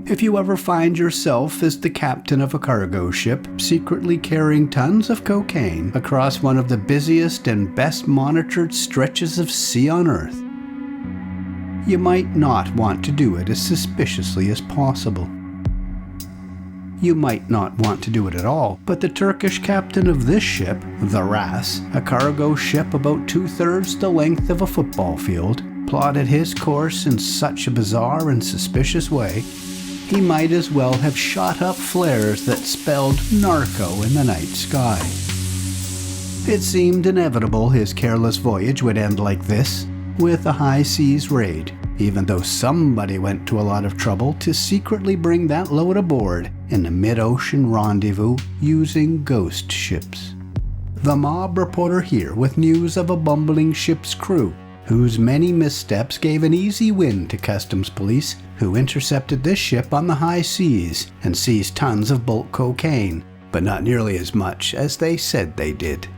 If you ever find yourself as the captain of a cargo ship, secretly carrying tons of cocaine across one of the busiest and best monitored stretches of sea on Earth, you might not want to do it as suspiciously as possible. You might not want to do it at all, but the Turkish captain of this ship, the Ras, a cargo ship about 2/3 the length of a football field, plotted his course in such a bizarre and suspicious way, he might as well have shot up flares that spelled NARCO in the night sky. It seemed inevitable his careless voyage would end like this, with a high seas raid, even though somebody went to a lot of trouble to secretly bring that load aboard in a mid-ocean rendezvous using ghost ships. The mob reporter here with news of a bumbling ship's crew, whose many missteps gave an easy win to customs police, who intercepted this ship on the high seas and seized tons of bulk cocaine, but not nearly as much as they said they did.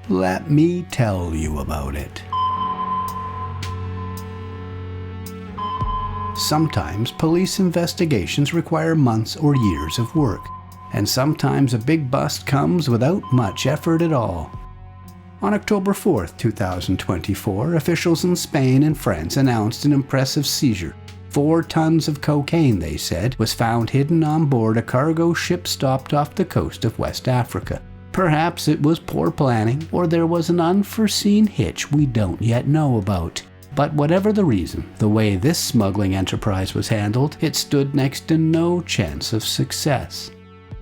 Let me tell you about it. Sometimes police investigations require months or years of work, and sometimes a big bust comes without much effort at all. On October 4th, 2024, officials in Spain and France announced an impressive seizure. 4 tons of cocaine, they said, was found hidden on board a cargo ship stopped off the coast of West Africa. Perhaps it was poor planning, or there was an unforeseen hitch we don't yet know about. But whatever the reason, the way this smuggling enterprise was handled, it stood next to no chance of success.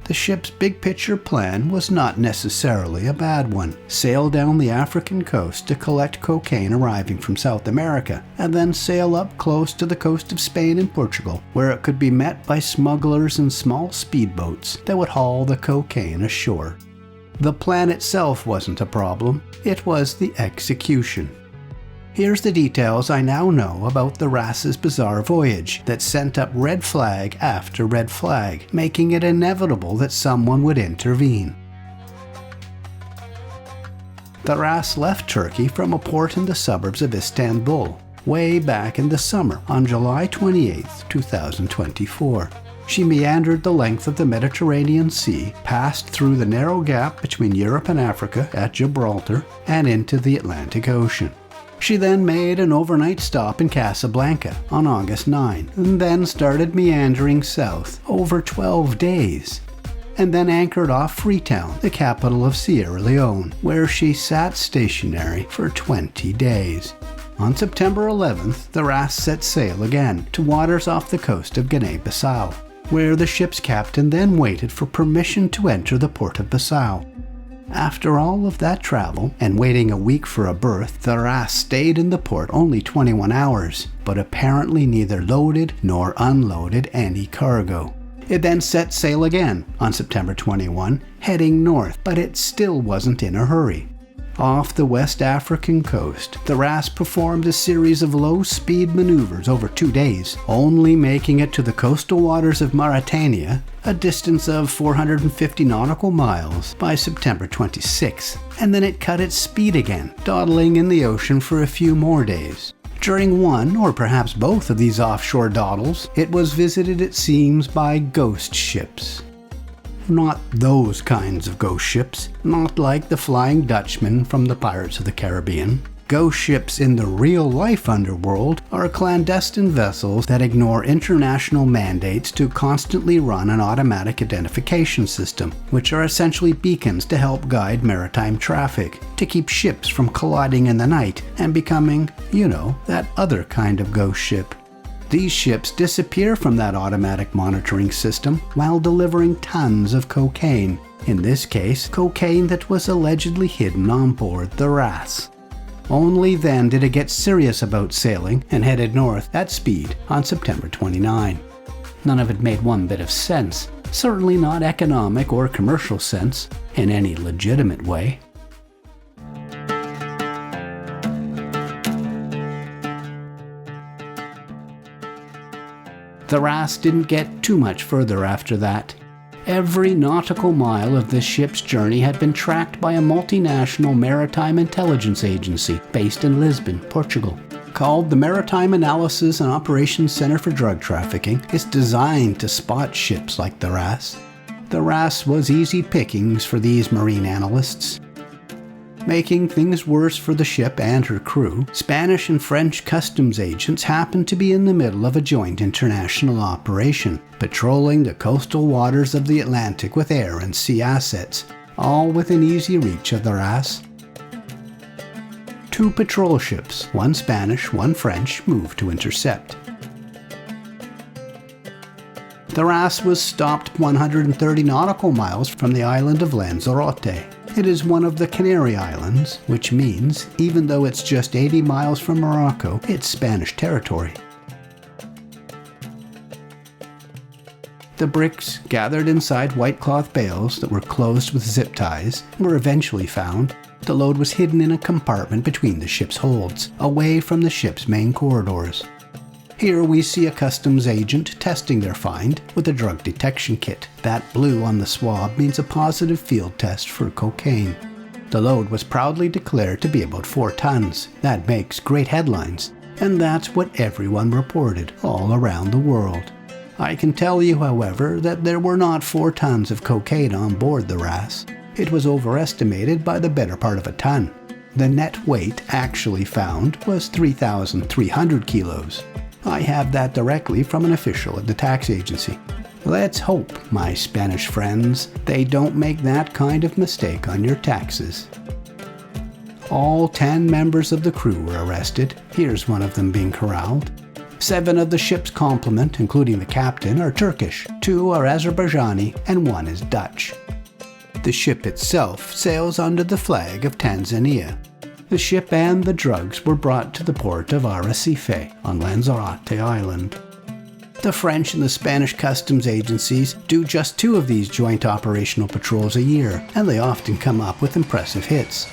The ship's big-picture plan was not necessarily a bad one. Sail down the African coast to collect cocaine arriving from South America, and then sail up close to the coast of Spain and Portugal, where it could be met by smugglers in small speedboats that would haul the cocaine ashore. The plan itself wasn't a problem, it was the execution. Here's the details I now know about the Ras's bizarre voyage that sent up red flag after red flag, making it inevitable that someone would intervene. The Ras left Turkey from a port in the suburbs of Istanbul, way back in the summer on July 28, 2024. She meandered the length of the Mediterranean Sea, passed through the narrow gap between Europe and Africa at Gibraltar, and into the Atlantic Ocean. She then made an overnight stop in Casablanca on August 9, and then started meandering south over 12 days, and then anchored off Freetown, the capital of Sierra Leone, where she sat stationary for 20 days. On September 11th, the Ras set sail again to waters off the coast of Guinea-Bissau, where the ship's captain then waited for permission to enter the port of Bissau. After all of that travel, and waiting a week for a berth, the Ras stayed in the port only 21 hours, but apparently neither loaded nor unloaded any cargo. It then set sail again on September 21, heading north, but it still wasn't in a hurry. Off the West African coast, the Ras performed a series of low-speed maneuvers over 2 days, only making it to the coastal waters of Mauritania, a distance of 450 nautical miles, by September 26, and then it cut its speed again, dawdling in the ocean for a few more days. During one, or perhaps both of these offshore dawdles, it was visited, it seems, by ghost ships. Not those kinds of ghost ships, not like the Flying Dutchman from the Pirates of the Caribbean. Ghost ships in the real-life underworld are clandestine vessels that ignore international mandates to constantly run an automatic identification system, which are essentially beacons to help guide maritime traffic, to keep ships from colliding in the night and becoming, that other kind of ghost ship. These ships disappear from that automatic monitoring system while delivering tons of cocaine. In this case, cocaine that was allegedly hidden on board the Ras. Only then did it get serious about sailing and headed north at speed on September 29. None of it made one bit of sense, certainly not economic or commercial sense in any legitimate way. The Ras didn't get too much further after that. Every nautical mile of this ship's journey had been tracked by a multinational maritime intelligence agency based in Lisbon, Portugal. called the Maritime Analysis and Operations Center for Drug Trafficking, is designed to spot ships like the Ras. The Ras was easy pickings for these marine analysts. Making things worse for the ship and her crew, Spanish and French customs agents happened to be in the middle of a joint international operation, patrolling the coastal waters of the Atlantic with air and sea assets, all within easy reach of the Ras. 2 patrol ships, one Spanish, one French, moved to intercept. The Ras was stopped 130 nautical miles from the island of Lanzarote. It is one of the Canary Islands, which means, even though it's just 80 miles from Morocco, it's Spanish territory. The bricks, gathered inside white cloth bales that were closed with zip ties, were eventually found. The load was hidden in a compartment between the ship's holds, away from the ship's main corridors. Here we see a customs agent testing their find with a drug detection kit. That blue on the swab means a positive field test for cocaine. The load was proudly declared to be about 4 tons. That makes great headlines, and that's what everyone reported all around the world. I can tell you, however, that there were not 4 tons of cocaine on board the Ras. It was overestimated by the better part of a ton. The net weight actually found was 3,300 kilos. I have that directly from an official at the tax agency. Let's hope, my Spanish friends, they don't make that kind of mistake on your taxes. All 10 members of the crew were arrested. Here's one of them being corralled. 7 of the ship's complement, including the captain, are Turkish, 2 are Azerbaijani, and 1 is Dutch. The ship itself sails under the flag of Tanzania. The ship and the drugs were brought to the port of Arrecife on Lanzarote Island. The French and the Spanish customs agencies do just 2 of these joint operational patrols a year, and they often come up with impressive hits.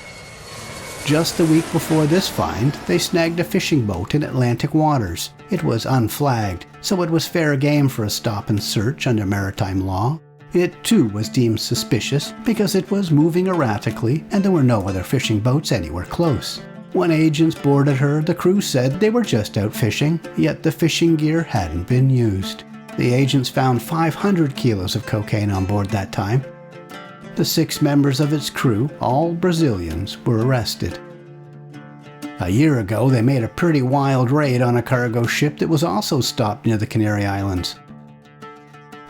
Just the week before this find, they snagged a fishing boat in Atlantic waters. It was unflagged, so it was fair game for a stop and search under maritime law. It too was deemed suspicious because it was moving erratically and there were no other fishing boats anywhere close. When agents boarded her, the crew said they were just out fishing, yet the fishing gear hadn't been used. The agents found 500 kilos of cocaine on board that time. The 6 members of its crew, all Brazilians, were arrested. A year ago, they made a pretty wild raid on a cargo ship that was also stopped near the Canary Islands.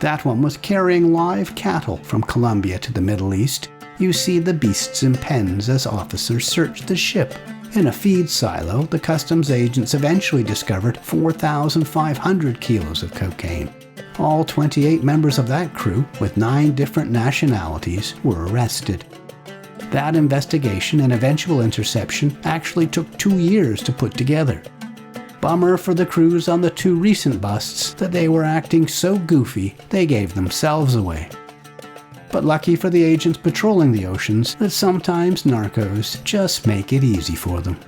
That one was carrying live cattle from Colombia to the Middle East. You see the beasts in pens as officers searched the ship. In a feed silo, the customs agents eventually discovered 4,500 kilos of cocaine. All 28 members of that crew, with 9 different nationalities, were arrested. That investigation and eventual interception actually took 2 years to put together. Bummer for the crews on the 2 recent busts that they were acting so goofy they gave themselves away. But lucky for the agents patrolling the oceans that sometimes narcos just make it easy for them.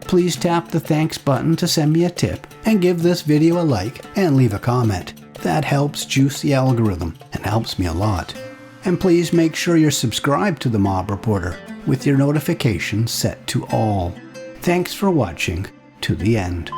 Please tap the thanks button to send me a tip and give this video a like and leave a comment. That helps juice the algorithm and helps me a lot. And please make sure you're subscribed to the Mob Reporter with your notifications set to all. Thanks for watching to the end.